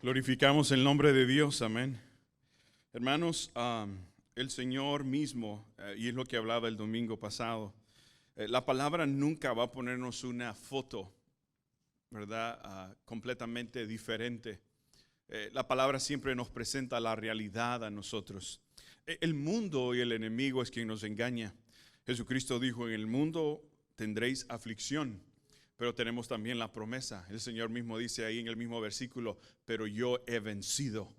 Glorificamos el nombre de Dios, amén. Hermanos, el Señor mismo, y es lo que hablaba el domingo pasado, la palabra nunca va a ponernos una foto, ¿verdad? Completamente diferente. La palabra siempre nos presenta la realidad a nosotros. El mundo y el enemigo es quien nos engaña. Jesucristo dijo, en el mundo tendréis aflicción, pero tenemos también la promesa. El Señor mismo dice ahí en el mismo versículo, pero yo he vencido.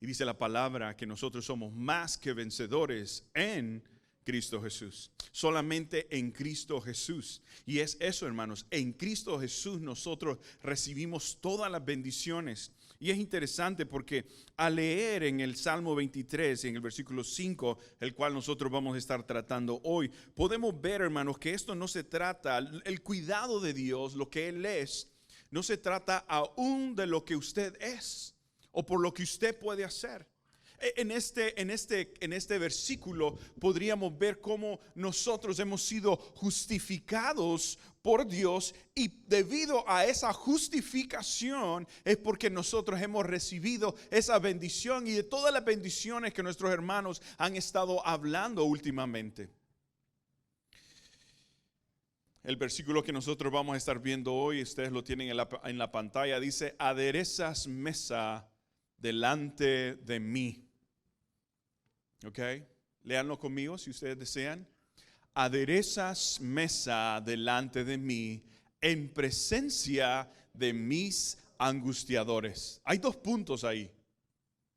Y dice la palabra que nosotros somos más que vencedores en Cristo Jesús. Solamente en Cristo Jesús. Y es eso, hermanos, en Cristo Jesús nosotros recibimos todas las bendiciones. Y es interesante porque al leer en el Salmo 23, en el versículo 5, el cual nosotros vamos a estar tratando hoy, podemos ver, hermanos, que esto no se trata, el cuidado de Dios, lo que Él es, no se trata aún de lo que usted es o por lo que usted puede hacer. En este versículo podríamos ver cómo nosotros hemos sido justificados por Dios, y debido a esa justificación es porque nosotros hemos recibido esa bendición y de todas las bendiciones que nuestros hermanos han estado hablando últimamente. El versículo que nosotros vamos a estar viendo hoy, ustedes lo tienen en la pantalla, dice: aderezas mesa delante de mí. Ok, léanlo conmigo si ustedes desean. Aderezas mesa delante de mí en presencia de mis angustiadores. Hay dos puntos ahí.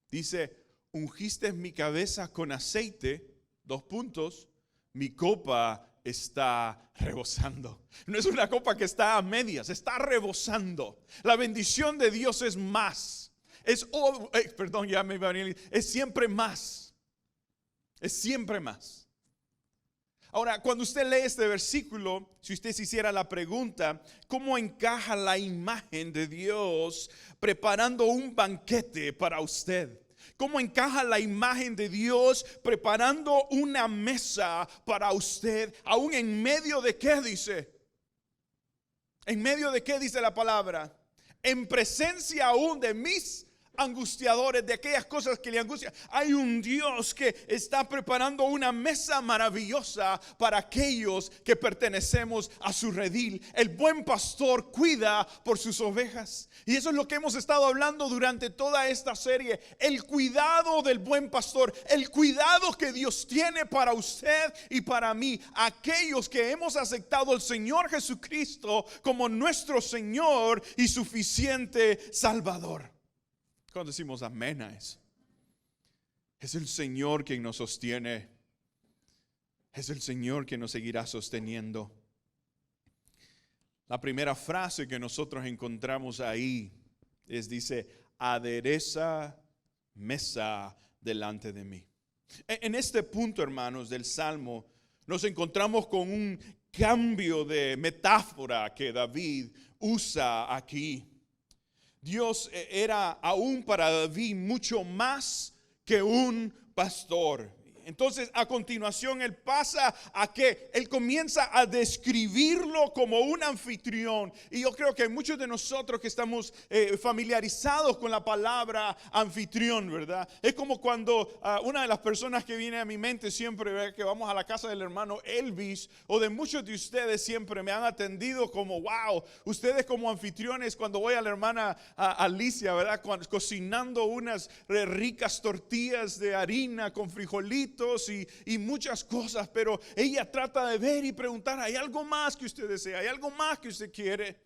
Dice, ungiste mi cabeza con aceite, dos puntos, mi copa está rebosando. No es una copa que está a medias, está rebosando. La bendición de Dios es más. Es siempre más. Es siempre más. Ahora, cuando usted lee este versículo, si usted se hiciera la pregunta, ¿cómo encaja la imagen de Dios preparando un banquete para usted? ¿Cómo encaja la imagen de Dios preparando una mesa para usted? Aún en medio de qué dice. ¿En medio de qué dice la palabra? En presencia aún de mis angustiadores, de aquellas cosas que le angustian. Hay un Dios que está preparando una mesa maravillosa para aquellos que pertenecemos a su redil. El buen pastor cuida por sus ovejas, y eso es lo que hemos estado hablando durante toda esta serie. El cuidado del buen pastor, el cuidado que Dios tiene para usted y para mí, aquellos que hemos aceptado al Señor Jesucristo como nuestro Señor y suficiente Salvador. Cuando decimos amén a eso, es el Señor quien nos sostiene. Es el Señor quien nos seguirá sosteniendo. La primera frase que nosotros encontramos ahí dice, adereza mesa delante de mí. En este punto, hermanos, del Salmo, nos encontramos con un cambio de metáfora que David usa aquí. Dios era aún para David mucho más que un pastor. Entonces, a continuación, él pasa a que él comienza a describirlo como un anfitrión. Y yo creo que muchos de nosotros que estamos familiarizados con la palabra anfitrión, ¿verdad? Es como cuando una de las personas que viene a mi mente siempre, ¿verdad?, que vamos a la casa del hermano Elvis, o de muchos de ustedes siempre me han atendido como, wow, ustedes como anfitriones, cuando voy a la hermana Alicia, ¿verdad?, cocinando unas ricas tortillas de harina con frijolitos y muchas cosas, pero ella trata de ver y preguntar, ¿hay algo más que usted desea? ¿Hay algo más que usted quiere?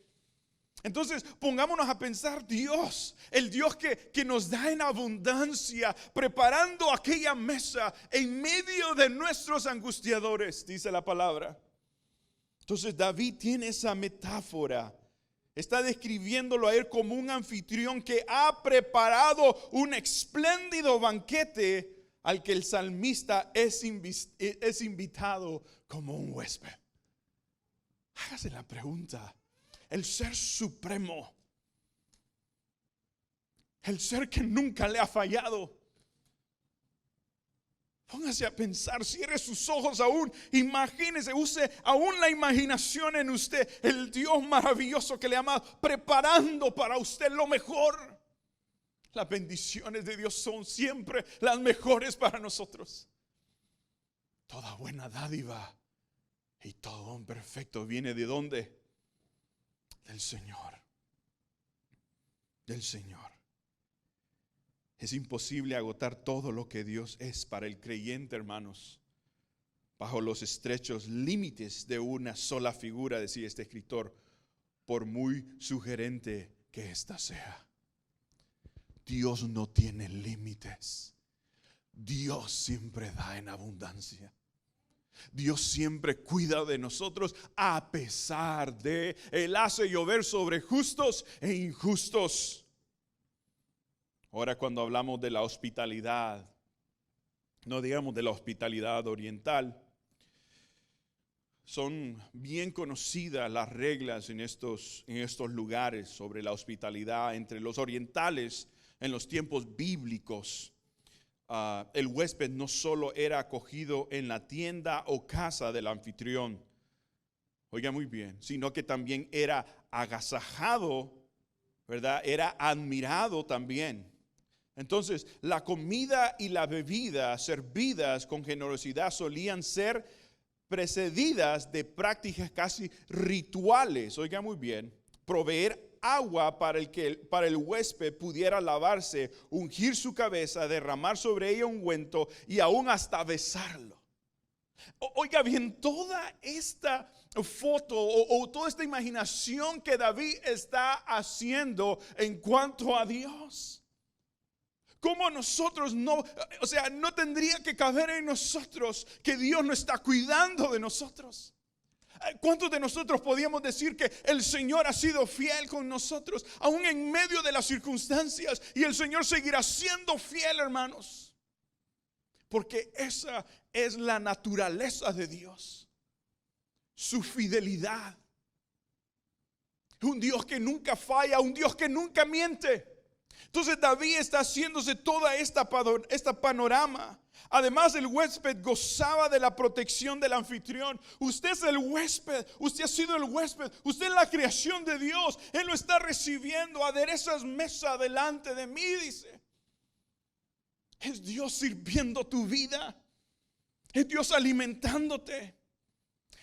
Entonces pongámonos a pensar, Dios, el Dios que nos da en abundancia, preparando aquella mesa en medio de nuestros angustiadores, dice la palabra. Entonces David tiene esa metáfora. Está describiéndolo a él como un anfitrión que ha preparado un espléndido banquete al que el salmista es invitado como un huésped. Hágase la pregunta. El ser supremo, el ser que nunca le ha fallado, póngase a pensar, cierre sus ojos aún, imagínese, use aún la imaginación en usted, el Dios maravilloso que le ama preparando para usted lo mejor. Las bendiciones de Dios son siempre las mejores para nosotros. Toda buena dádiva y todo don perfecto viene ¿de dónde? Del Señor. Del Señor. Es imposible agotar todo lo que Dios es para el creyente, hermanos, bajo los estrechos límites de una sola figura, decía este escritor, por muy sugerente que ésta sea. Dios no tiene límites. Dios siempre da en abundancia. Dios siempre cuida de nosotros a pesar de Él hace llover sobre justos e injustos. Ahora, cuando hablamos de la hospitalidad, no digamos de la hospitalidad oriental, son bien conocidas las reglas en estos lugares sobre la hospitalidad entre los orientales. En los tiempos bíblicos, el huésped no solo era acogido en la tienda o casa del anfitrión, oiga muy bien, sino que también era agasajado, ¿verdad? Era admirado también. Entonces, la comida y la bebida servidas con generosidad solían ser precedidas de prácticas casi rituales, oiga muy bien, proveer agua para el huésped pudiera lavarse, ungir su cabeza, derramar sobre ella ungüento y aún hasta besarlo. Oiga bien, toda esta foto o toda esta imaginación que David está haciendo en cuanto a Dios. ¿Cómo nosotros no tendría que caber en nosotros que Dios no está cuidando de nosotros? ¿Cuántos de nosotros podíamos decir que el Señor ha sido fiel con nosotros, aún en medio de las circunstancias? Y el Señor seguirá siendo fiel, hermanos. Porque esa es la naturaleza de Dios. Su fidelidad. Un Dios que nunca falla, un Dios que nunca miente. Entonces David está haciéndose toda esta panorama. Además, el huésped gozaba de la protección del anfitrión. Usted es el huésped, usted ha sido el huésped, usted es la creación de Dios. Él lo está recibiendo. Aderezas mesa delante de mí, dice. Es Dios sirviendo tu vida. Es Dios alimentándote.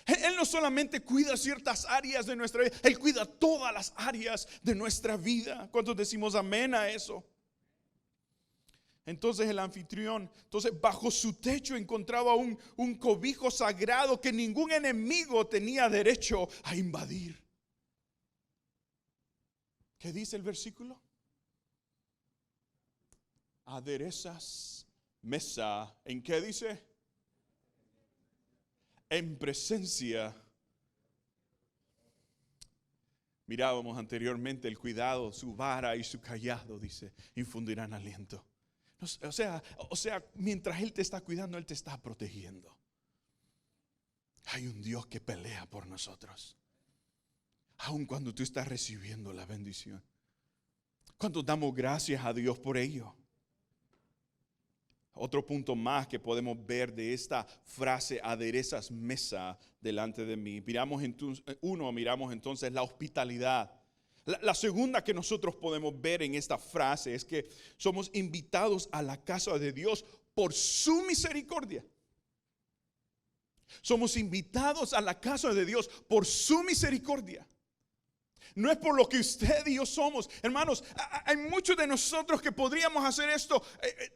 Él no solamente cuida ciertas áreas de nuestra vida, Él cuida todas las áreas de nuestra vida. ¿Cuántos decimos amén a eso? Entonces el anfitrión, bajo su techo encontraba un cobijo sagrado que ningún enemigo tenía derecho a invadir. ¿Qué dice el versículo? Aderezas mesa. ¿En qué dice? En presencia. Mirábamos anteriormente el cuidado, su vara y su cayado, dice, infundirán aliento. O sea, mientras Él te está cuidando, Él te está protegiendo. Hay un Dios que pelea por nosotros, aun cuando tú estás recibiendo la bendición. ¿Cuántos damos gracias a Dios por ello? Otro punto más que podemos ver de esta frase, aderezas mesa delante de mí. Miramos entonces la hospitalidad. La segunda que nosotros podemos ver en esta frase es que somos invitados a la casa de Dios por su misericordia. Somos invitados a la casa de Dios por su misericordia. No es por lo que usted y yo somos. Hermanos, hay muchos de nosotros que podríamos hacer esto.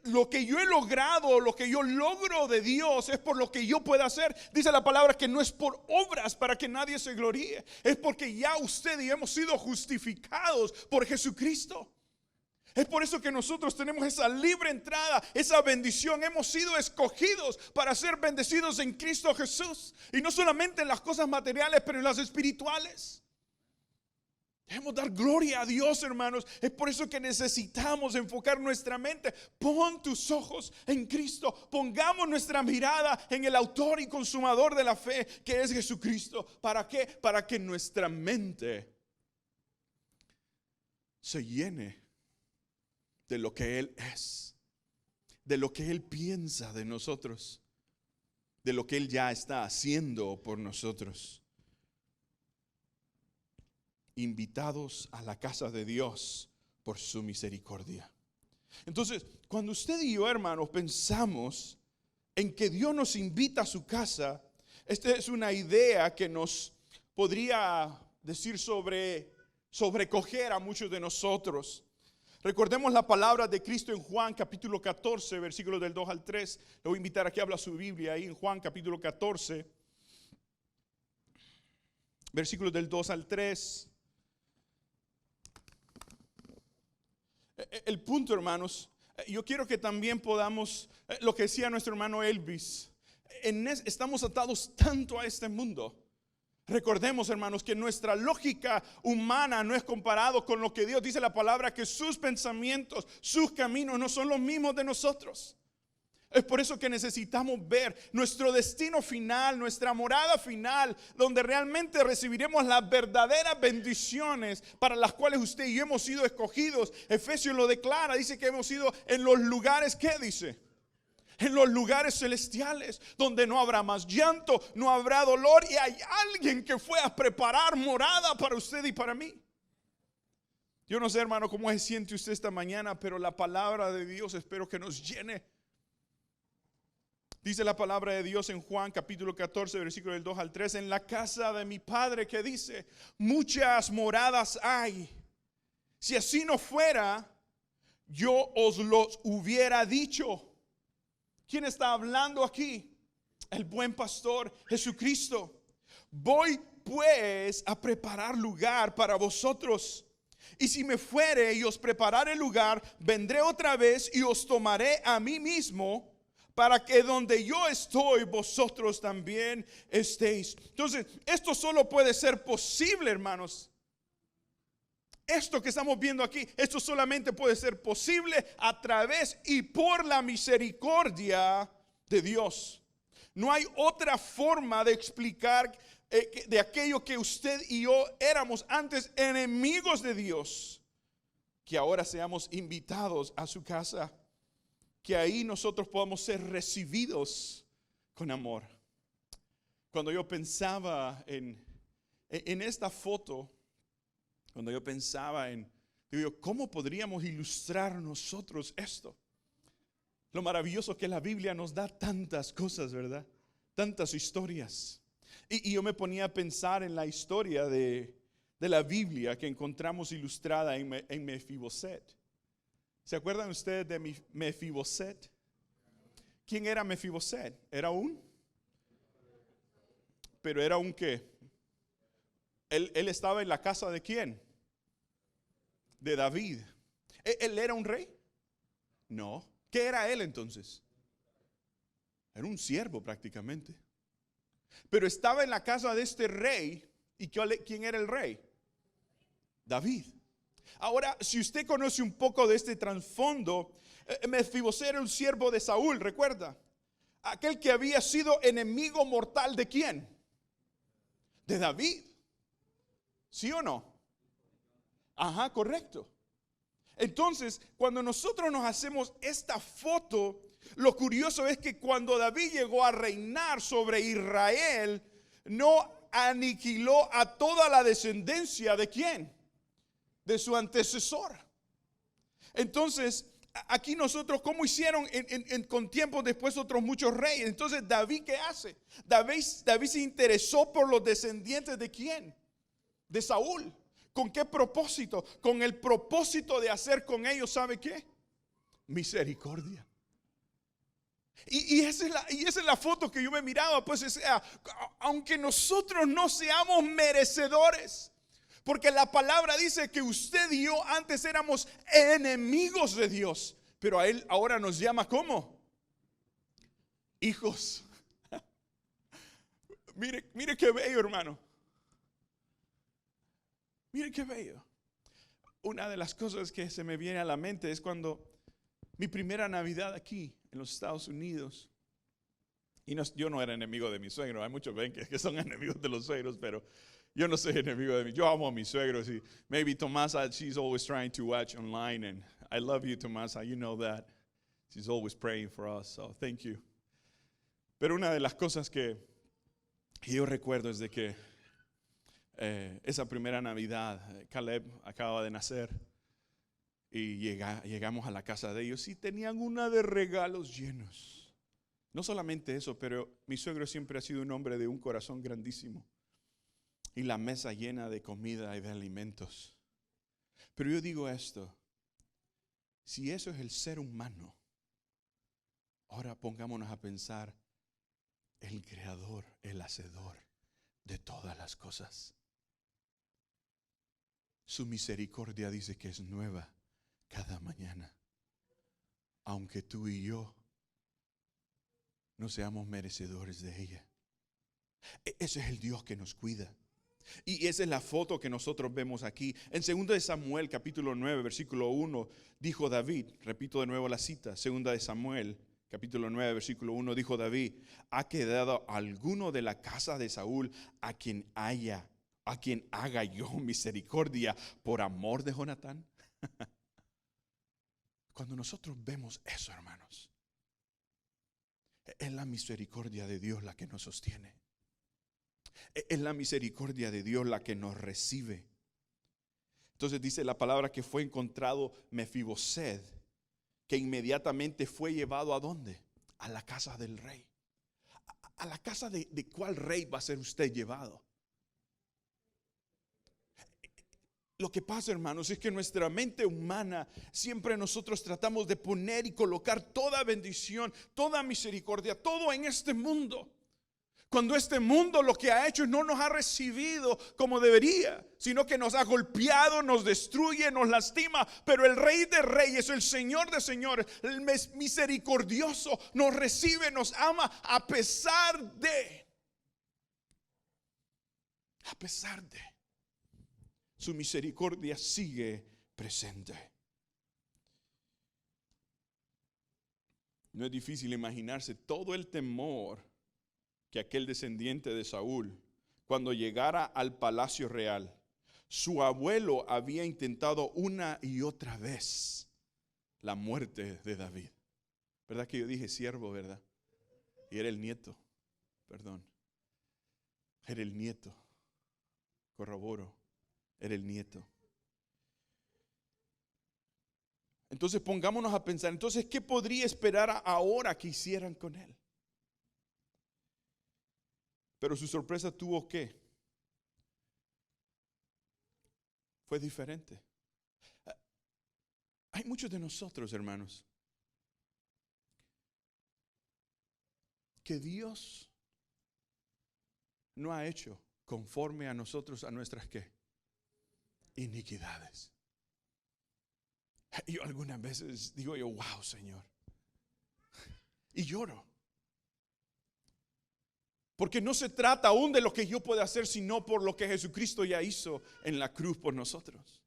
Lo que yo he logrado, lo que yo logro de Dios es por lo que yo pueda hacer. Dice la palabra que no es por obras para que nadie se gloríe. Es porque ya usted y yo hemos sido justificados por Jesucristo. Es por eso que nosotros tenemos esa libre entrada, esa bendición. Hemos sido escogidos para ser bendecidos en Cristo Jesús. Y no solamente en las cosas materiales, pero en las espirituales. Debemos dar gloria a Dios, hermanos. Es por eso que necesitamos enfocar nuestra mente. Pon tus ojos en Cristo. Pongamos nuestra mirada en el autor y consumador de la fe, que es Jesucristo. ¿Para qué? Para que nuestra mente se llene de lo que Él es, de lo que Él piensa de nosotros, de lo que Él ya está haciendo por nosotros. Invitados a la casa de Dios por su misericordia. Entonces, cuando usted y yo, hermanos, pensamos en que Dios nos invita a su casa, esta es una idea que nos podría decir sobrecoger a muchos de nosotros. Recordemos la palabra de Cristo en Juan capítulo 14, versículos del 2 al 3. Le voy a invitar a que habla su Biblia ahí en Juan capítulo 14, versículos del 2 al 3. El punto, hermanos, yo quiero que también podamos, lo que decía nuestro hermano Elvis, estamos atados tanto a este mundo. Recordemos, hermanos, que nuestra lógica humana no es comparado con lo que Dios dice la palabra, que sus pensamientos, sus caminos no son los mismos de nosotros. Es por eso que necesitamos ver nuestro destino final, nuestra morada final, donde realmente recibiremos las verdaderas bendiciones para las cuales usted y yo hemos sido escogidos. Efesios lo declara, dice que hemos sido en los lugares, ¿qué dice? En los lugares celestiales, donde no habrá más llanto, no habrá dolor, y hay alguien que fue a preparar morada para usted y para mí. Yo no sé, hermano, cómo se siente usted esta mañana, pero la palabra de Dios espero que nos llene. Dice la palabra de Dios en Juan capítulo 14, versículo del 2 al 3. En la casa de mi Padre, que dice, muchas moradas hay. Si así no fuera, yo os los hubiera dicho. ¿Quién está hablando aquí? El buen pastor Jesucristo. Voy pues a preparar lugar para vosotros. Y si me fuere y os preparare lugar, vendré otra vez y os tomaré a mí mismo, para que donde yo estoy, vosotros también estéis. Entonces, esto solo puede ser posible, hermanos. Esto que estamos viendo aquí, esto solamente puede ser posible a través y por la misericordia de Dios. No hay otra forma de explicar de aquello que usted y yo éramos antes enemigos de Dios, que ahora seamos invitados a su casa, que ahí nosotros podamos ser recibidos con amor. Cuando yo pensaba en esta foto, cuando yo pensaba digo, ¿cómo podríamos ilustrar nosotros esto? Lo maravilloso que la Biblia nos da tantas cosas, ¿verdad? Tantas historias. Y yo me ponía a pensar en la historia de la Biblia que encontramos ilustrada en Mefiboset. ¿Se acuerdan ustedes de Mefiboset? ¿Quién era Mefiboset? Pero era un ¿qué? Él estaba en la casa ¿de quién? De David. ¿Él era un rey? No. ¿Qué era él entonces? Era un siervo prácticamente. Pero estaba en la casa de este rey. ¿Y quién era el rey? David. Ahora, si usted conoce un poco de este trasfondo, Mefiboset era un siervo de Saúl, ¿recuerda? Aquel que había sido enemigo mortal ¿de quién? De David. ¿Sí o no? Ajá, correcto. Entonces, cuando nosotros nos hacemos esta foto, lo curioso es que cuando David llegó a reinar sobre Israel, no aniquiló a toda la descendencia ¿de quién? De su antecesor. Entonces, aquí nosotros, ¿cómo hicieron con tiempo después otros muchos reyes? Entonces, David, ¿qué hace? David se interesó por los descendientes ¿de quién? De Saúl. ¿Con qué propósito? Con el propósito de hacer con ellos, ¿sabe qué? Misericordia. Y esa es la foto que yo me miraba, pues, o sea, aunque nosotros no seamos merecedores, porque la palabra dice que usted y yo antes éramos enemigos de Dios, pero a Él ahora nos llama ¿cómo? Hijos. Mire qué bello, hermano. Mire qué bello. Una de las cosas que se me viene a la mente es cuando mi primera Navidad aquí en los Estados Unidos. Y yo no era enemigo de mi suegro. Hay muchos ven que son enemigos de los suegros, pero yo no soy enemigo de mí. Yo amo a mis suegros. Y maybe Tomasa, she's always trying to watch online. And I love you, Tomasa. You know that. She's always praying for us. So thank you. Pero una de las cosas que yo recuerdo es de que esa primera Navidad, Caleb acaba de nacer. Y llegamos a la casa de ellos y tenían una de regalos llenos. No solamente eso, pero mi suegro siempre ha sido un hombre de un corazón grandísimo. Y la mesa llena de comida y de alimentos. Pero yo digo esto, si eso es el ser humano, ahora pongámonos a pensar el creador, el hacedor de todas las cosas. Su misericordia dice que es nueva cada mañana. Aunque tú y yo no seamos merecedores de ella. Ese es el Dios que nos cuida. Y esa es la foto que nosotros vemos aquí. En 2 de Samuel, capítulo 9, versículo 1, dijo David, repito de nuevo la cita, 2 de Samuel, capítulo 9, versículo 1, dijo David: ¿ha quedado alguno de la casa de Saúl a quien haga yo misericordia por amor de Jonatán? Cuando nosotros vemos eso, hermanos, es la misericordia de Dios la que nos sostiene. Es la misericordia de Dios la que nos recibe. Entonces dice la palabra que fue encontrado Mefiboset, que inmediatamente fue llevado ¿a dónde? A la casa del rey. ¿A la casa de cuál rey va a ser usted llevado? Lo que pasa, hermanos, es que nuestra mente humana siempre nosotros tratamos de poner y colocar toda bendición, toda misericordia, todo en este mundo. Cuando este mundo lo que ha hecho no nos ha recibido como debería, sino que nos ha golpeado, nos destruye, nos lastima. Pero el Rey de Reyes, el Señor de Señores, el misericordioso, nos recibe, nos ama a pesar de su misericordia sigue presente. No es difícil imaginarse todo el temor que aquel descendiente de Saúl, cuando llegara al palacio real, su abuelo había intentado una y otra vez la muerte de David. ¿Verdad que yo dije siervo, verdad? Y era el nieto, perdón. Era el nieto. Corroboro, era el nieto. Entonces pongámonos a pensar, entonces, ¿qué podría esperar ahora que hicieran con él? Pero su sorpresa tuvo que fue diferente. Hay muchos de nosotros, hermanos, que Dios no ha hecho conforme a nosotros, a nuestras ¿qué? Iniquidades. Yo algunas veces digo yo, wow, Señor, y lloro. Porque no se trata aún de lo que yo pueda hacer, sino por lo que Jesucristo ya hizo en la cruz por nosotros.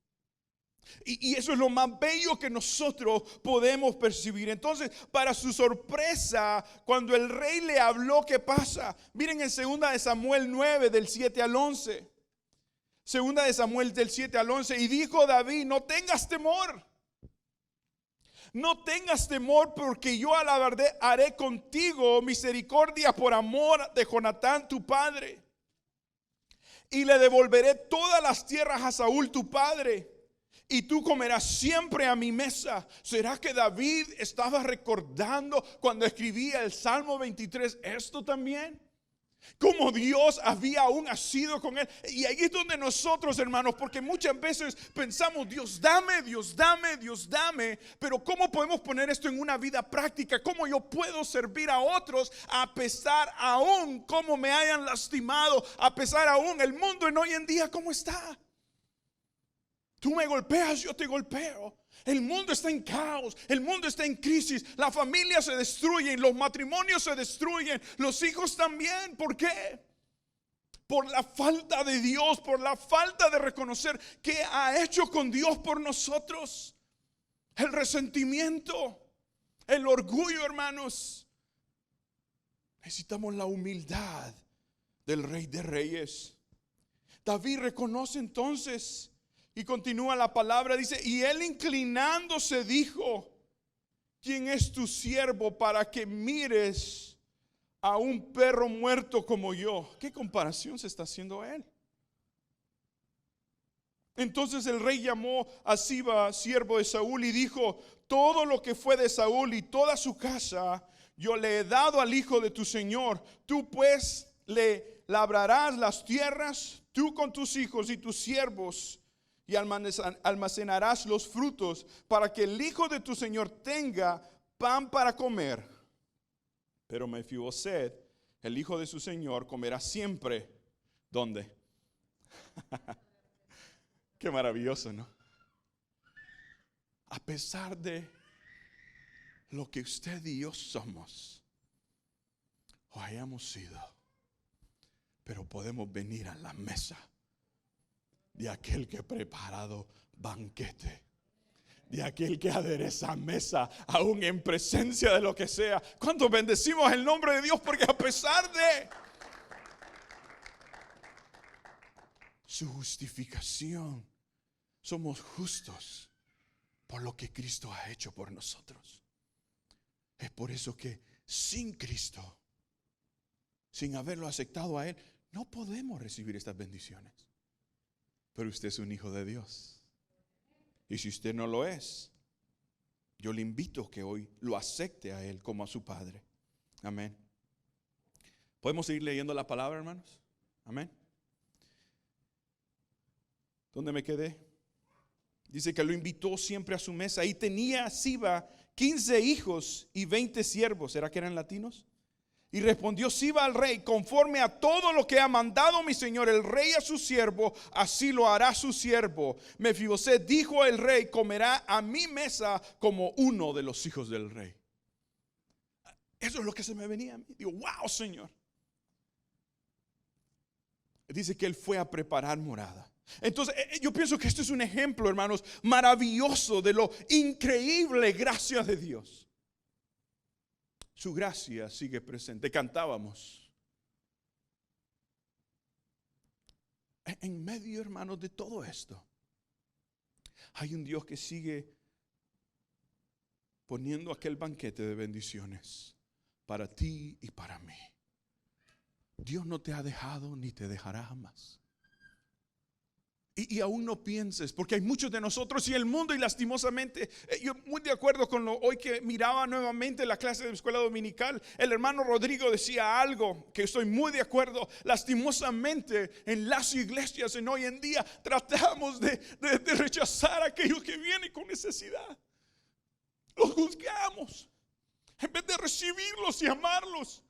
Y eso es lo más bello que nosotros podemos percibir. Entonces, para su sorpresa, cuando el rey le habló, ¿qué pasa? Miren en 2 de Samuel 9, del 7 al 11. 2 de Samuel del 7 al 11. Y dijo David: no tengas temor. No tengas temor, porque yo a la verdad haré contigo misericordia por amor de Jonatán tu padre. Y le devolveré todas las tierras a Saúl tu padre. Y tú comerás siempre a mi mesa. ¿Será que David estaba recordando cuando escribía el Salmo 23 esto también? Como Dios había aún sido con él. Y ahí es donde nosotros, hermanos, porque muchas veces pensamos: Dios dame, Dios dame, Dios dame. Pero ¿cómo podemos poner esto en una vida práctica? ¿Cómo yo puedo servir a otros a pesar aún como me hayan lastimado? A pesar aún el mundo en hoy en día ¿cómo está? Tú me golpeas, yo te golpeo. El mundo está en caos, el mundo está en crisis, la familia se destruye, los matrimonios se destruyen, los hijos también. ¿Por qué? Por la falta de Dios, por la falta de reconocer qué ha hecho con Dios por nosotros. El resentimiento, el orgullo, hermanos. Necesitamos la humildad del Rey de Reyes. David reconoce entonces. Y continúa la palabra, dice: y él inclinándose dijo: ¿quién es tu siervo para que mires a un perro muerto como yo? ¿Qué comparación se está haciendo a él? Entonces el rey llamó a Siba, siervo de Saúl, y dijo: todo lo que fue de Saúl y toda su casa yo le he dado al hijo de tu señor. Tú pues le labrarás las tierras, tú con tus hijos y tus siervos, y almacenarás los frutos, para que el hijo de tu señor tenga pan para comer. Pero Mefiboset, el hijo de su señor, comerá siempre. ¿Dónde? Qué maravilloso, ¿no? A pesar de lo que usted y yo somos o hayamos sido, pero podemos venir a la mesa de aquel que ha preparado banquete, de aquel que adereza mesa, aún en presencia de lo que sea. ¿Cuántos bendecimos el nombre de Dios? Porque a pesar de su justificación, somos justos por lo que Cristo ha hecho por nosotros. Es por eso que sin Cristo, sin haberlo aceptado a Él, no podemos recibir estas bendiciones. Pero usted es un hijo de Dios. Y si usted no lo es, yo le invito a que hoy lo acepte a Él como a su Padre. Amén. ¿Podemos seguir leyendo la palabra, hermanos? Amén. ¿Dónde me quedé? Dice que lo invitó siempre a su mesa. Y tenía Siba 15 hijos y 20 siervos. ¿Será que eran latinos? Y respondió Siba al rey: conforme a todo lo que ha mandado mi señor el rey a su siervo, así lo hará su siervo. Mefiboset dijo el rey: comerá a mi mesa como uno de los hijos del rey. Eso es lo que se me venía a mí. Digo, wow, Señor. Dice que él fue a preparar morada. Entonces yo pienso que esto es un ejemplo, hermanos, maravilloso de lo increíble gracia de Dios. Su gracia sigue presente. Cantábamos. En medio, hermanos, de todo esto, hay un Dios que sigue poniendo aquel banquete de bendiciones para ti y para mí. Dios no te ha dejado ni te dejará jamás. Y aún no pienses, porque hay muchos de nosotros y el mundo, y lastimosamente, yo muy de acuerdo con lo hoy que miraba nuevamente la clase de escuela dominical, el hermano Rodrigo decía algo que estoy muy de acuerdo. Lastimosamente en las iglesias en hoy en día tratamos de rechazar a aquellos que vienen con necesidad. Los juzgamos en vez de recibirlos y amarlos,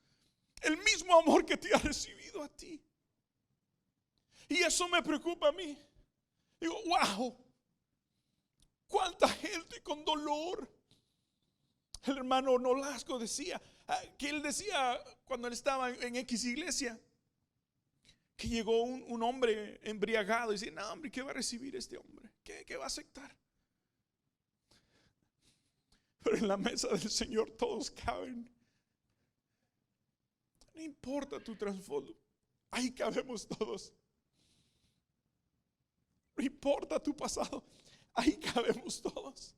el mismo amor que te ha recibido a ti. Y eso me preocupa a mí. Digo, wow, cuánta gente con dolor. El hermano Nolasco decía, que él decía cuando él estaba en X iglesia, que llegó un hombre embriagado y decía, no hombre, ¿qué va a recibir este hombre? ¿Qué va a aceptar? Pero en la mesa del Señor todos caben. No importa tu trasfondo, ahí cabemos todos. No importa tu pasado, ahí cabemos todos.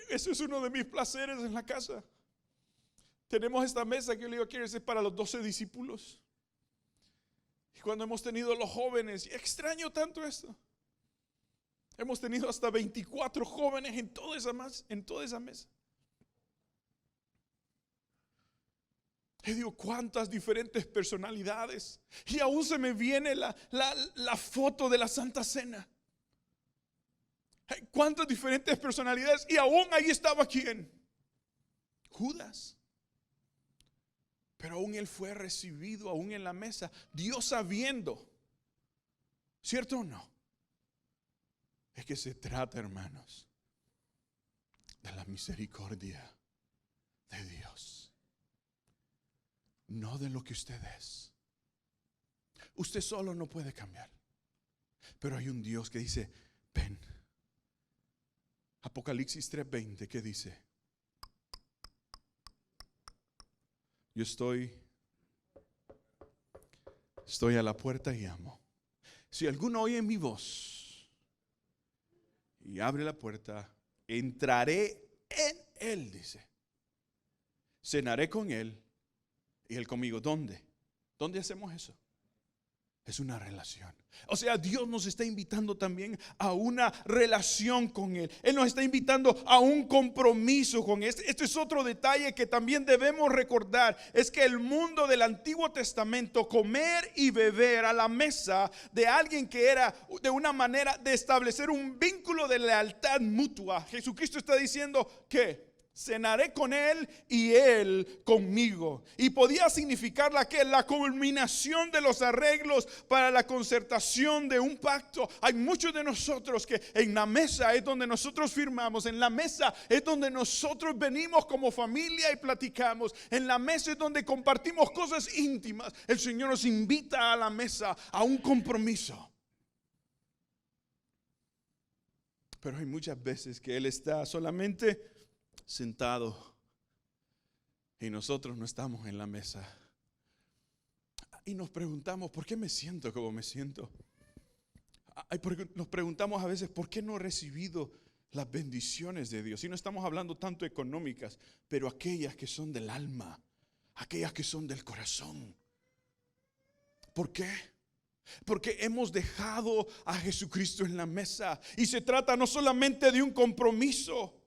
Eso es uno de mis placeres en la casa. Tenemos esta mesa que yo le digo, quiero decir, para los 12 discípulos. Y cuando hemos tenido los jóvenes, y extraño tanto esto, hemos tenido hasta 24 jóvenes en toda esa mesa. Y digo, cuántas diferentes personalidades. Y aún se me viene la foto de la Santa Cena. Cuántas diferentes personalidades. Y aún ahí estaba ¿quién? Judas. Pero aún él fue recibido, aún en la mesa, Dios sabiendo. ¿Cierto o no? Es que se trata, hermanos, de la misericordia de Dios. No de lo que usted es. Usted solo no puede cambiar. Pero hay un Dios que dice, ven. Apocalipsis 3:20, ¿qué dice? Yo estoy a la puerta y llamo. Si alguno oye mi voz y abre la puerta, entraré en él, dice. Cenaré con él y él conmigo. ¿Dónde? ¿Dónde hacemos eso? es una relación. O sea, Dios nos está invitando también a una relación con Él. Él nos está invitando a un compromiso con Él. Este es otro detalle que también debemos recordar. Es que el mundo del Antiguo Testamento, comer y beber a la mesa de alguien que era de una manera de establecer un vínculo de lealtad mutua. Jesucristo está diciendo que cenaré con Él y Él conmigo. Y podía significar la culminación de los arreglos para la concertación de un pacto. Hay muchos de nosotros que en la mesa es donde nosotros firmamos. En la mesa es donde nosotros venimos como familia y platicamos. En la mesa es donde compartimos cosas íntimas. El Señor nos invita a la mesa a un compromiso. Pero hay muchas veces que Él está solamente sentado y nosotros no estamos en la mesa. Y nos preguntamos, ¿por qué me siento como me siento? Nos preguntamos a veces, ¿por qué no he recibido las bendiciones de Dios? Y no estamos hablando tanto económicas, pero aquellas que son del alma, aquellas que son del corazón. ¿Por qué? Porque hemos dejado a Jesucristo en la mesa. Y se trata no solamente de un compromiso,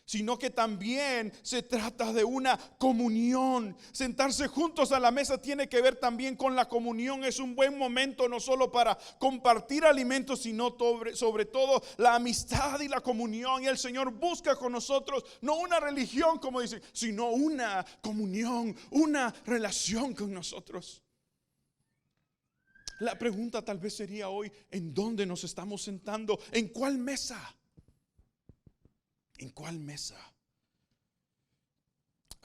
sino que también se trata de una comunión. Sentarse juntos a la mesa tiene que ver también con la comunión. Es un buen momento no solo para compartir alimentos, sino sobre todo la amistad y la comunión. Y el Señor busca con nosotros no una religión, como dicen, sino una comunión, una relación con nosotros. La pregunta tal vez sería hoy, ¿en dónde nos estamos sentando? ¿En cuál mesa? ¿En cuál mesa?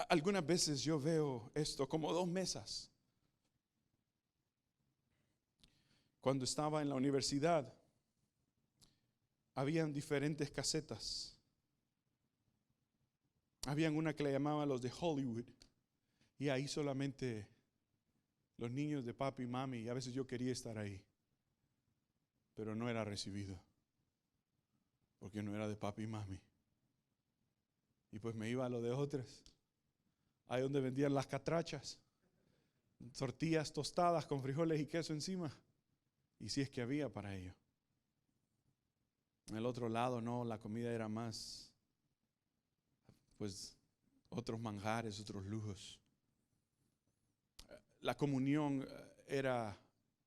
Algunas veces yo veo esto como dos mesas. Cuando estaba en la universidad, habían diferentes casetas. Habían una que le llamaban los de Hollywood, y ahí solamente los niños de papi y mami, y a veces yo quería estar ahí, pero no era recibido, porque no era de papi y mami. Y pues me iba a lo de otras, ahí donde vendían las catrachas, tortillas tostadas con frijoles y queso encima, y si es que había para ello. En el otro lado no, la comida era más, pues, otros manjares, otros lujos. La comunión era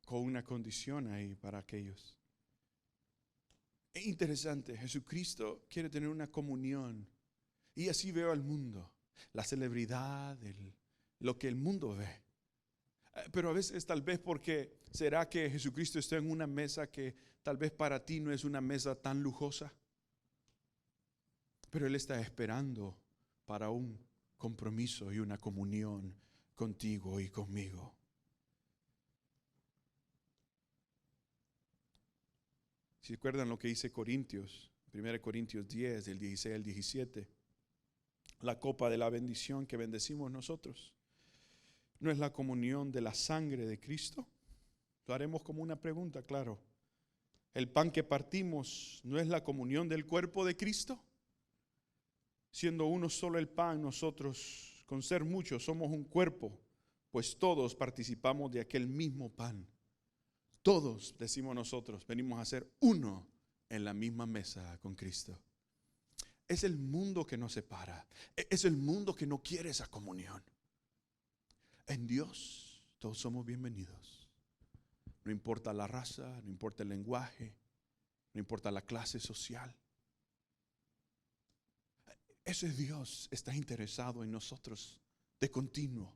con una condición ahí para aquellos. Es interesante, Jesucristo quiere tener una comunión. Y así veo al mundo, la celebridad, lo que el mundo ve. Pero a veces tal vez porque será que Jesucristo está en una mesa que tal vez para ti no es una mesa tan lujosa. Pero Él está esperando para un compromiso y una comunión contigo y conmigo. Si recuerdan lo que dice Corintios, 1 Corintios 10, del 16 al 17. La copa de la bendición que bendecimos nosotros, ¿no es la comunión de la sangre de Cristo? Lo haremos como una pregunta, claro. ¿El pan que partimos no es la comunión del cuerpo de Cristo? Siendo uno solo el pan, nosotros, con ser muchos, somos un cuerpo, pues todos participamos de aquel mismo pan. Todos, decimos nosotros, venimos a ser uno en la misma mesa con Cristo. Es el mundo que nos separa. Es el mundo que no quiere esa comunión. En Dios todos somos bienvenidos. No importa la raza, no importa el lenguaje, no importa la clase social. Ese Dios está interesado en nosotros de continuo.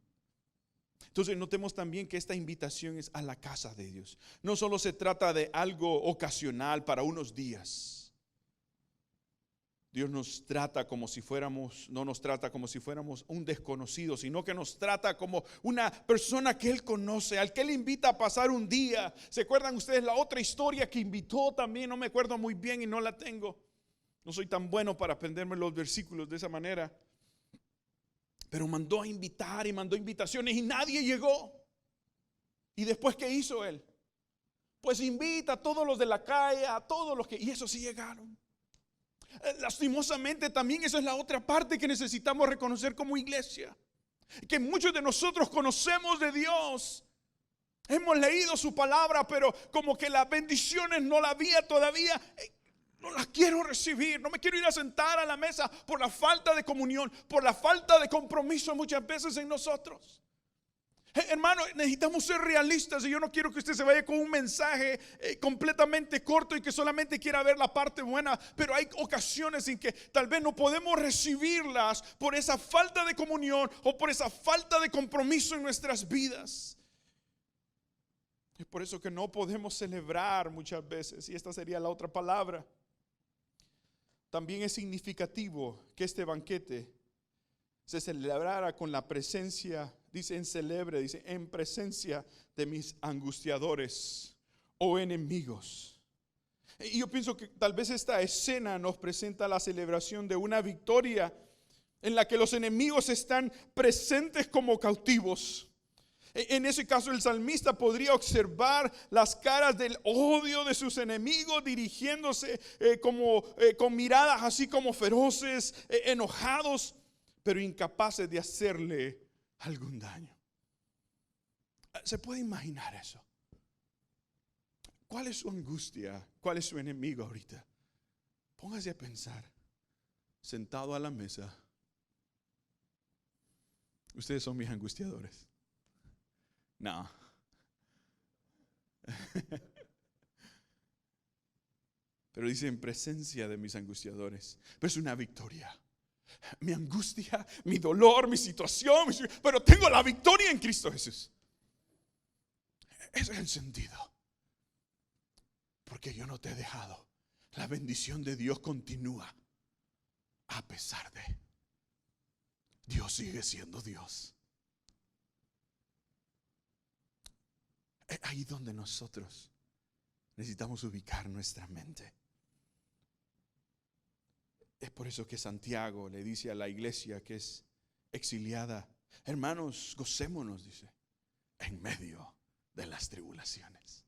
Entonces notemos también que esta invitación es a la casa de Dios. No solo se trata de algo ocasional para unos días. Dios nos trata como si fuéramos, no nos trata como si fuéramos un desconocido, sino que nos trata como una persona que Él conoce, al que Él invita a pasar un día. ¿Se acuerdan ustedes la otra historia que invitó también? No me acuerdo muy bien y no la tengo. No soy tan bueno para aprenderme los versículos de esa manera. Pero mandó a invitar y mandó invitaciones y nadie llegó. ¿Y después qué hizo Él? Pues invita a todos los de la calle, a todos los que, y esos sí llegaron. Lastimosamente también esa es la otra parte que necesitamos reconocer como iglesia, que muchos de nosotros conocemos de Dios, Hemos leído su palabra, pero como que las bendiciones no las había todavía. No las quiero recibir, no me quiero ir a sentar a la mesa por la falta de comunión, por la falta de compromiso muchas veces en nosotros. Hermano, necesitamos ser realistas y yo no quiero que usted se vaya con un mensaje completamente corto y que solamente quiera ver la parte buena, pero hay ocasiones en que tal vez no podemos recibirlas por esa falta de comunión o por esa falta de compromiso en nuestras vidas. Es por eso que no podemos celebrar muchas veces, y esta sería la otra palabra. También es significativo que este banquete se celebrara con la presencia, dice en presencia de mis angustiadores o enemigos. Y yo pienso que tal vez esta escena nos presenta la celebración de una victoria en la que los enemigos están presentes como cautivos. En ese caso el salmista podría observar las caras del odio de sus enemigos dirigiéndose con miradas así como feroces, enojados, pero incapaces de hacerle algún daño. ¿Se puede imaginar eso? ¿Cuál es su angustia? ¿Cuál es su enemigo ahorita? Póngase a pensar, sentado a la mesa. Ustedes son mis angustiadores. No. Pero dice en presencia de mis angustiadores. Pero es una victoria. Mi angustia, mi dolor, mi situación, pero tengo la victoria en Cristo Jesús. Ese es el sentido. Porque yo no te he dejado. La bendición de Dios continúa. A pesar de Dios sigue siendo Dios. Es ahí donde nosotros necesitamos ubicar nuestra mente. Es por eso que Santiago le dice a la iglesia que es exiliada: hermanos, gocémonos, dice, en medio de las tribulaciones.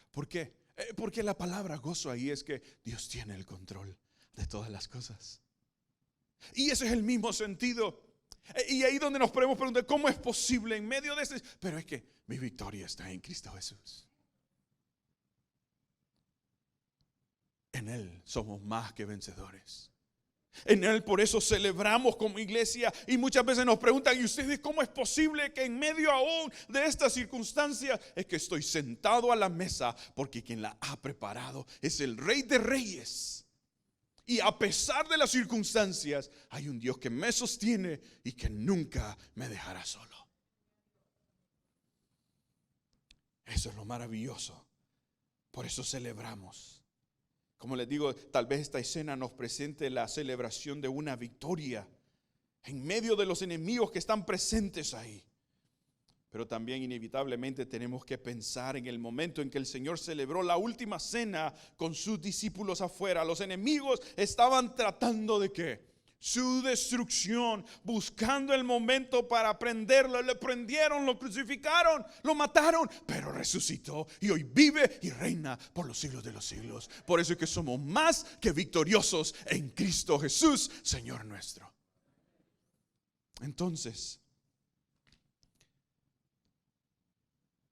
¿Por qué? Porque la palabra gozo ahí es que Dios tiene el control de todas las cosas. Y ese es el mismo sentido. Y ahí donde nos podemos preguntar, ¿cómo es posible en medio de este? Pero es que mi victoria está en Cristo Jesús. En Él somos más que vencedores. En Él por eso celebramos como iglesia. Y muchas veces nos preguntan, ¿y ustedes cómo es posible que en medio aún de estas circunstancias? Es que estoy sentado a la mesa porque quien la ha preparado es el Rey de Reyes. Y a pesar de las circunstancias, hay un Dios que me sostiene y que nunca me dejará solo. Eso es lo maravilloso. Por eso celebramos. Como les digo, tal vez esta escena nos presente la celebración de una victoria en medio de los enemigos que están presentes ahí. Pero también inevitablemente tenemos que pensar en el momento en que el Señor celebró la última cena con sus discípulos afuera. Los enemigos estaban tratando de ¿qué? Su destrucción, buscando el momento para prenderlo. Le prendieron, lo crucificaron, lo mataron, pero resucitó y hoy vive y reina por los siglos de los siglos. Por eso es que somos más que victoriosos en Cristo Jesús, Señor nuestro. Entonces,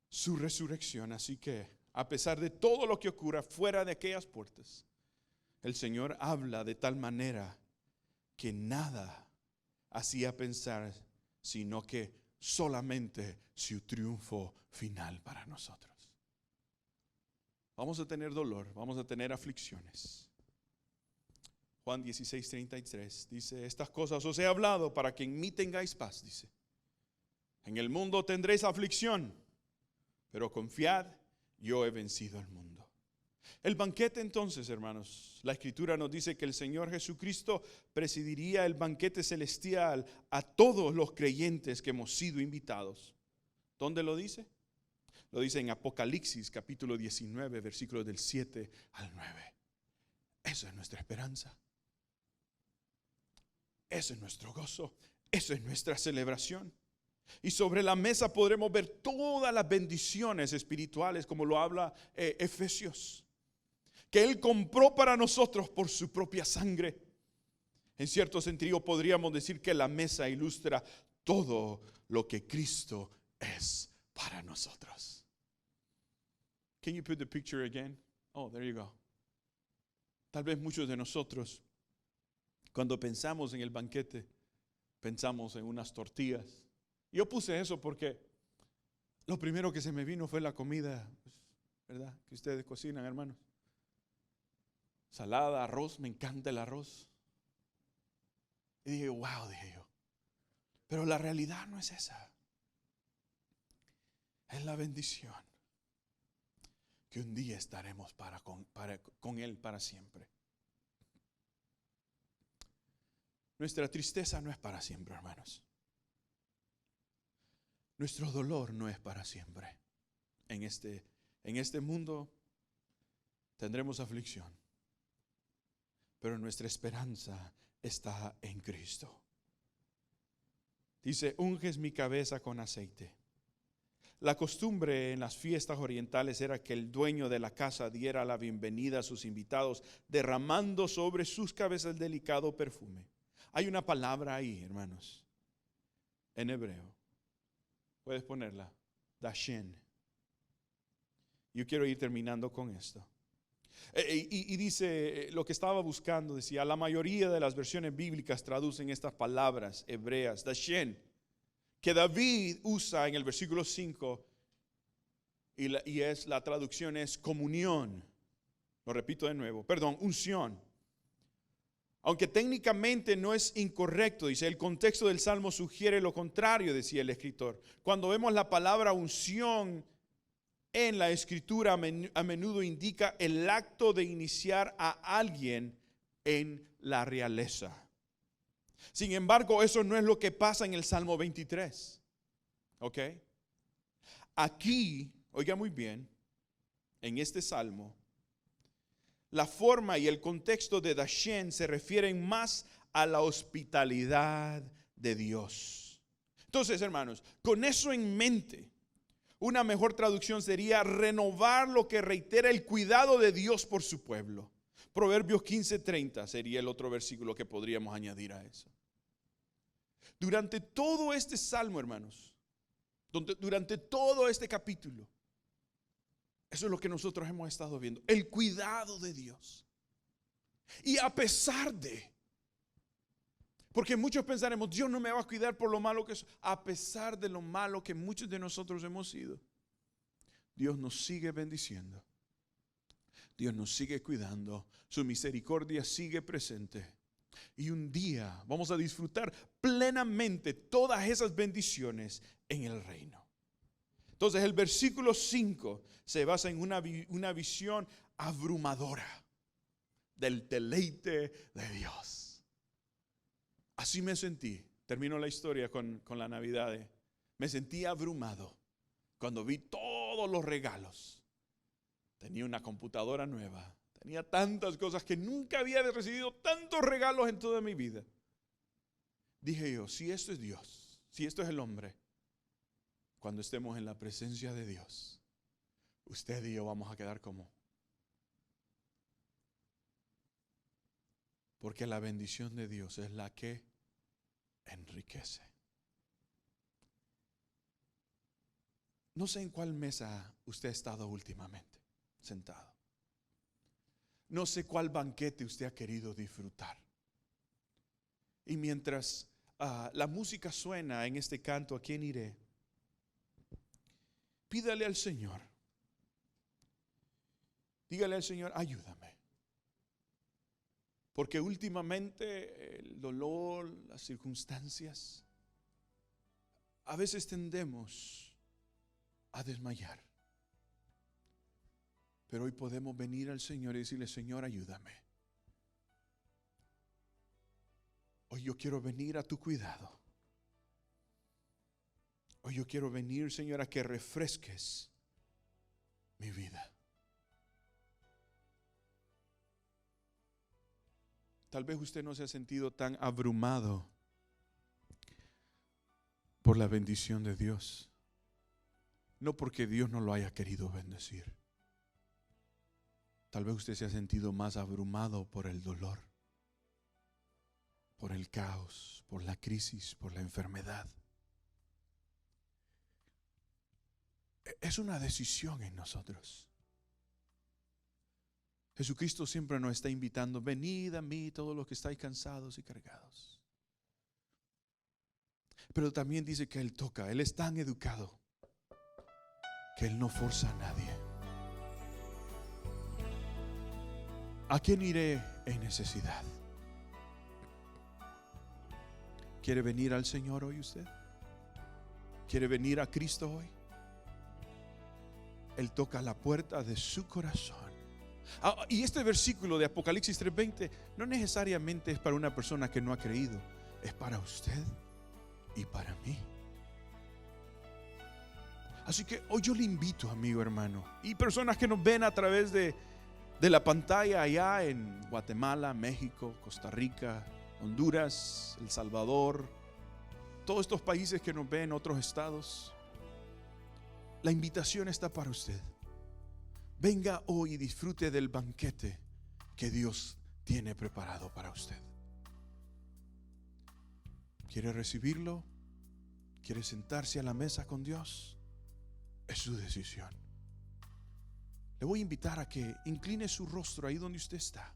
su resurrección, así que a pesar de todo lo que ocurra fuera de aquellas puertas, el Señor habla de tal manera que nada hacía pensar sino que solamente su triunfo final para nosotros. Vamos a tener dolor, vamos a tener aflicciones. Juan 16:33 dice: estas cosas os he hablado para que en mí tengáis paz, dice. En el mundo tendréis aflicción, pero confiad, yo he vencido al mundo. El banquete entonces, hermanos, la Escritura nos dice que el Señor Jesucristo presidiría el banquete celestial a todos los creyentes que hemos sido invitados. ¿Dónde lo dice? Lo dice en Apocalipsis capítulo 19, versículos del 7 al 9. Eso es nuestra esperanza. Eso es nuestro gozo. Eso es nuestra celebración. Y sobre la mesa podremos ver todas las bendiciones espirituales, como lo habla Efesios, que Él compró para nosotros por su propia sangre. En cierto sentido podríamos decir que la mesa ilustra todo lo que Cristo es para nosotros. Can you put the picture again? Oh, there you go. Tal vez muchos de nosotros, cuando pensamos en el banquete, pensamos en unas tortillas. Yo puse eso porque lo primero que se me vino fue la comida, pues, ¿verdad? Que ustedes cocinan, hermanos. Salada, arroz, me encanta el arroz. Y dije, wow, dije yo. Pero la realidad no es esa. Es la bendición que un día estaremos con Él para siempre. Nuestra tristeza no es para siempre, hermanos. Nuestro dolor no es para siempre. En este mundo tendremos aflicción, pero nuestra esperanza está en Cristo. Dice, unges mi cabeza con aceite. La costumbre en las fiestas orientales era que el dueño de la casa diera la bienvenida a sus invitados, derramando sobre sus cabezas el delicado perfume. Hay una palabra ahí, hermanos, en hebreo. Puedes ponerla, dashen. Yo quiero ir terminando con esto. Y dice, lo que estaba buscando, decía, la mayoría de las versiones bíblicas traducen estas palabras hebreas, dashen, que David usa en el versículo 5, la traducción es comunión. Lo repito de nuevo, unción. Aunque técnicamente no es incorrecto, dice, el contexto del Salmo sugiere lo contrario, decía el escritor. Cuando vemos la palabra unción en la Escritura, a menudo indica el acto de iniciar a alguien en la realeza. Sin embargo, eso no es lo que pasa en el Salmo 23. ¿Ok? Aquí, oiga muy bien, en este Salmo, la forma y el contexto de Dashen se refieren más a la hospitalidad de Dios. Entonces, hermanos, con eso en mente, una mejor traducción sería renovar lo que reitera el cuidado de Dios por su pueblo. Proverbios 15:30 sería el otro versículo que podríamos añadir a eso. Durante todo este salmo, hermanos, durante todo este capítulo, eso es lo que nosotros hemos estado viendo, el cuidado de Dios. Y a pesar de, porque muchos pensaremos, Dios no me va a cuidar por lo malo que es, a pesar de lo malo que muchos de nosotros hemos sido, Dios nos sigue bendiciendo. Dios nos sigue cuidando, su misericordia sigue presente. Y un día vamos a disfrutar plenamente todas esas bendiciones en el reino. Entonces el versículo 5 se basa en una visión abrumadora del deleite de Dios. Así me sentí. Termino la historia con la Navidad. Me sentí abrumado cuando vi todos los regalos. Tenía una computadora nueva. Tenía tantas cosas que nunca había recibido tantos regalos en toda mi vida. Dije yo, si esto es Dios, si esto es el hombre, cuando estemos en la presencia de Dios, usted y yo vamos a quedar como. Porque la bendición de Dios es la que enriquece. No sé en cuál mesa usted ha estado últimamente sentado. No sé cuál banquete usted ha querido disfrutar. Y mientras la música suena en este canto, ¿a quién iré? Pídale al Señor. Dígale al Señor, ayúdame. Porque últimamente el dolor, las circunstancias, a veces tendemos a desmayar. Pero hoy podemos venir al Señor y decirle, Señor, ayúdame. Hoy yo quiero venir a tu cuidado. Hoy yo quiero venir, Señor, a que refresques mi vida. Tal vez usted no se ha sentido tan abrumado por la bendición de Dios. No porque Dios no lo haya querido bendecir. Tal vez usted se ha sentido más abrumado por el dolor, por el caos, por la crisis, por la enfermedad. Es una decisión en nosotros. Jesucristo siempre nos está invitando: venid a mí todos los que estáis cansados y cargados. Pero también dice que Él toca. Él es tan educado que Él no forza a nadie. ¿A quién iré en necesidad? ¿Quiere venir al Señor hoy usted? ¿Quiere venir a Cristo hoy? Él toca la puerta de su corazón. Y este versículo de Apocalipsis 3:20 no necesariamente es para una persona que no ha creído. Es para usted y para mí. Así que hoy yo le invito, amigo, hermano, y personas que nos ven a través de la pantalla allá en Guatemala, México, Costa Rica, Honduras, El Salvador, todos estos países que nos ven, otros estados. La invitación está para usted. Venga hoy y disfrute del banquete que Dios tiene preparado para usted. ¿Quiere recibirlo? ¿Quiere sentarse a la mesa con Dios? Es su decisión. Le voy a invitar a que incline su rostro ahí donde usted está.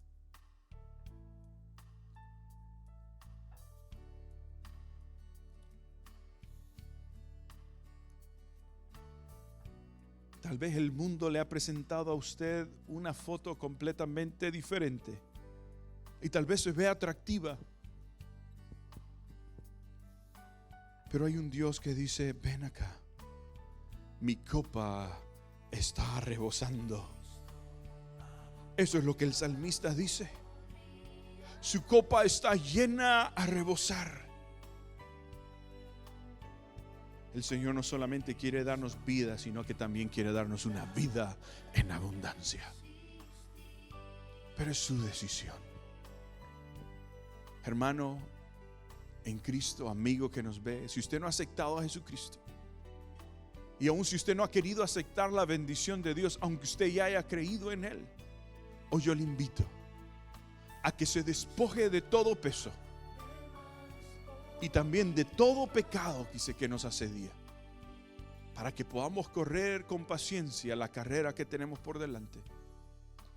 Tal vez el mundo le ha presentado a usted una foto completamente diferente y tal vez se ve atractiva. Pero hay un Dios que dice: ven acá, mi copa está rebosando. Eso es lo que el salmista dice. Su copa está llena a rebosar. El Señor no solamente quiere darnos vida, sino que también quiere darnos una vida en abundancia. Pero es su decisión. Hermano en Cristo, amigo que nos ve, si usted no ha aceptado a Jesucristo, y aun si usted no ha querido aceptar la bendición de Dios, aunque usted ya haya creído en Él, hoy yo le invito a que se despoje de todo peso y también de todo pecado que nos asedia, para que podamos correr con paciencia la carrera que tenemos por delante,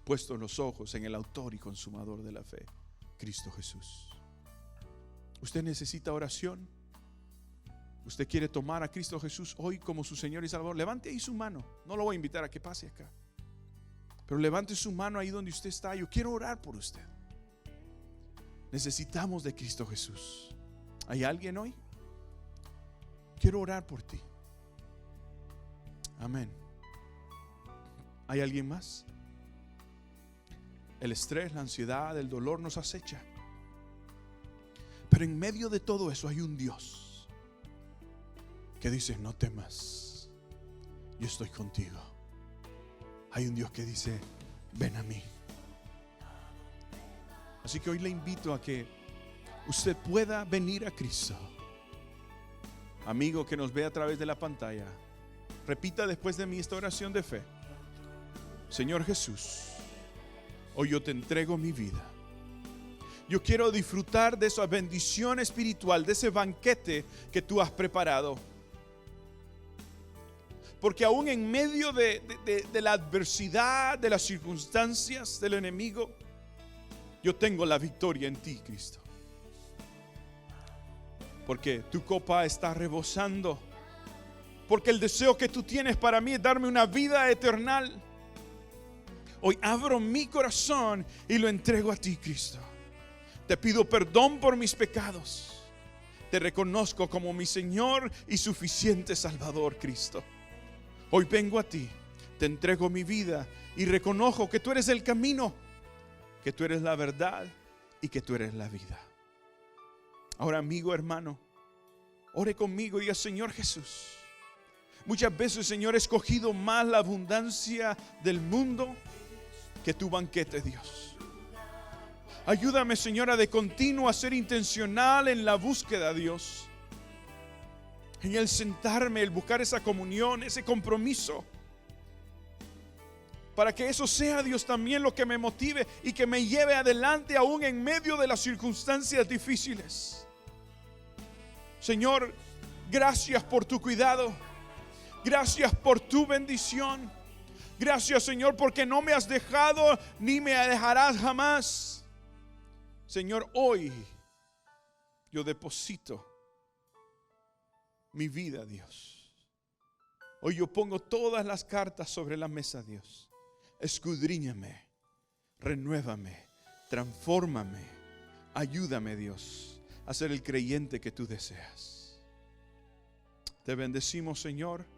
puestos los ojos en el autor y consumador de la fe, Cristo Jesús. ¿Usted necesita oración? ¿Usted quiere tomar a Cristo Jesús hoy como su Señor y Salvador? Levante ahí su mano. No lo voy a invitar a que pase acá, pero levante su mano ahí donde usted está. Yo quiero orar por usted. Necesitamos de Cristo Jesús. ¿Hay alguien hoy? Quiero orar por ti. Amén. ¿Hay alguien más? El estrés, la ansiedad, el dolor nos acecha. Pero en medio de todo eso hay un Dios que dice: no temas, yo estoy contigo. Hay un Dios que dice: ven a mí. Así que hoy le invito a que usted pueda venir a Cristo. Amigo que nos ve a través de la pantalla, repita después de mí esta oración de fe: Señor Jesús, hoy yo te entrego mi vida. Yo quiero disfrutar de esa bendición espiritual, de ese banquete que tú has preparado. Porque aún en medio de la adversidad, de las circunstancias del enemigo, yo tengo la victoria en ti, Cristo. Porque tu copa está rebosando. Porque el deseo que tú tienes para mí es darme una vida eterna. Hoy abro mi corazón y lo entrego a ti, Cristo. Te pido perdón por mis pecados. Te reconozco como mi Señor y suficiente Salvador, Cristo. Hoy vengo a ti, te entrego mi vida y reconozco que tú eres el camino, que tú eres la verdad y que tú eres la vida. Ahora, amigo, hermano, ore conmigo y diga: Señor Jesús, muchas veces, Señor, he escogido más la abundancia del mundo que tu banquete, Dios. Ayúdame, Señora, de continuo a ser intencional en la búsqueda, Dios. En el sentarme, el buscar esa comunión, ese compromiso. Para que eso sea, Dios, también lo que me motive y que me lleve adelante aún en medio de las circunstancias difíciles. Señor, gracias por tu cuidado. Gracias por tu bendición. Gracias, Señor, porque no me has dejado ni me dejarás jamás. Señor, hoy yo deposito mi vida, Dios. Hoy yo pongo todas las cartas sobre la mesa, Dios. Escudriñame, renuévame, transfórmame, ayúdame, Dios, a ser el creyente que tú deseas. Te bendecimos, Señor.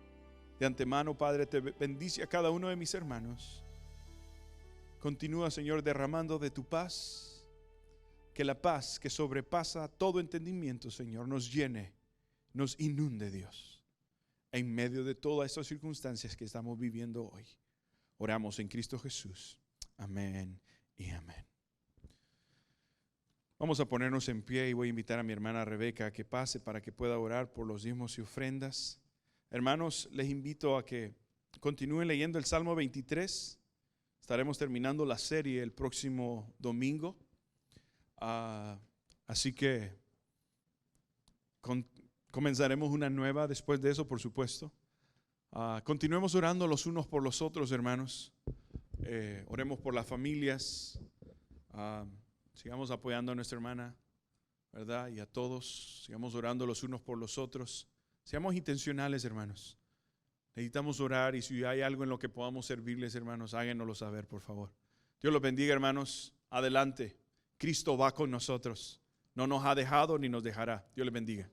De antemano, Padre, te bendice a cada uno de mis hermanos. Continúa, Señor, derramando de tu paz. Que la paz que sobrepasa todo entendimiento, Señor, nos llene, nos inunde, Dios, en medio de todas estas circunstancias que estamos viviendo hoy. Oramos en Cristo Jesús. Amén y amén. Vamos a ponernos en pie y voy a invitar a mi hermana Rebeca a que pase para que pueda orar por los diezmos y ofrendas. Hermanos, les invito a que continúen leyendo el Salmo 23. Estaremos terminando la serie el próximo domingo. Así que comenzaremos una nueva después de eso, por supuesto. Continuemos orando los unos por los otros, hermanos. Oremos por las familias. Sigamos apoyando a nuestra hermana, ¿verdad? Y a todos. Sigamos orando los unos por los otros. Seamos intencionales, hermanos. Necesitamos orar y si hay algo en lo que podamos servirles, hermanos, háganoslo saber, por favor. Dios los bendiga, hermanos. Adelante. Cristo va con nosotros. No nos ha dejado ni nos dejará. Dios les bendiga.